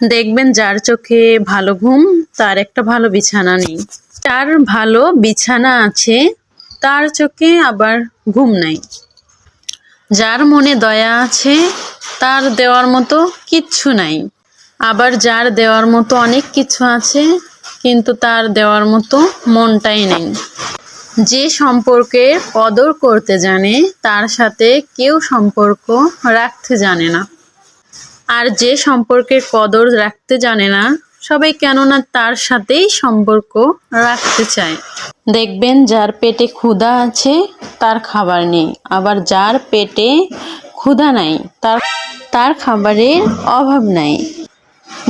দেখবেন যার চোখে ভালো ঘুম তার একটা ভালো বিছানা নেই, তার ভালো বিছানা আছে তার চোখে আবার ঘুম নাই। যার মনে দয়া আছে তার দেওয়ার মতো কিচ্ছু নাই, আবার যার দেওয়ার মতো অনেক কিছু আছে কিন্তু তার দেওয়ার মতো মনটাই নেই। যে সম্পর্কের কদর করতে জানে তার সাথে কেউ সম্পর্ক রাখতে জানে না, আর যে সম্পর্কের কদর রাখতে জানে না সবাই কেননা তার সাথেই সম্পর্ক রাখতে চায়। দেখবেন যার পেটে ক্ষুধা আছে তার খাবার নেই, আবার যার পেটে ক্ষুধা নাই তার খাবারের অভাব নাই।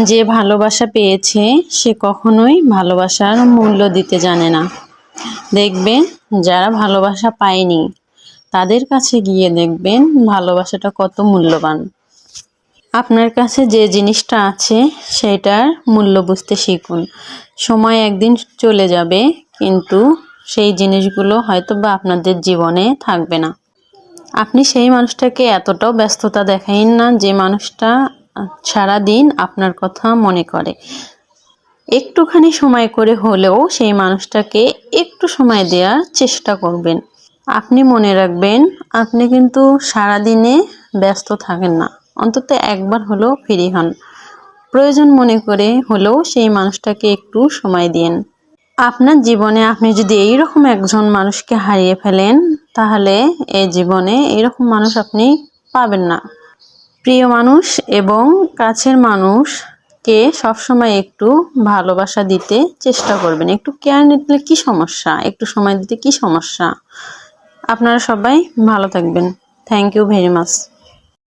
যে ভালোবাসা পেয়েছে সে কখনোই ভালোবাসার মূল্য দিতে জানে না। দেখবেন যারা ভালোবাসা পায়নি তাদের কাছে গিয়ে দেখবেন ভালোবাসাটা কত মূল্যবান। আপনার কাছে যে জিনিসটা আছে সেটার মূল্য বুঝতে শিখুন। সময় একদিন চলে যাবে কিন্তু সেই জিনিসগুলো হয়তো বা আপনাদের জীবনে থাকবে না। আপনি সেই মানুষটাকে এতটাও ব্যস্ততা দেখাইন না যে মানুষটা সারাদিন আপনার কথা মনে করে। একটুখানি সময় করে হলেও সেই মানুষটাকে একটু সময় দেওয়ার চেষ্টা করবেন। আপনি মনে রাখবেন আপনি কিন্তু সারাদিনে ব্যস্ত থাকেন না, অন্তত একবার হলেও ফ্রি হন। প্রয়োজন মনে করে হলেও সেই মানুষটাকে একটু সময় দিন। আপনার জীবনে আপনি যদি এইরকম একজন মানুষকে হারিয়ে ফেলেন তাহলে এই জীবনে এইরকম মানুষ আপনি পাবেন না। প্রিয় মানুষ এবং কাছের মানুষকে সবসময় একটু ভালোবাসা দিতে চেষ্টা করবেন। একটু কেয়ার নিতে কি সমস্যা, একটু সময় দিতে কি সমস্যা। আপনারা সবাই ভালো থাকবেন। Thank you very much.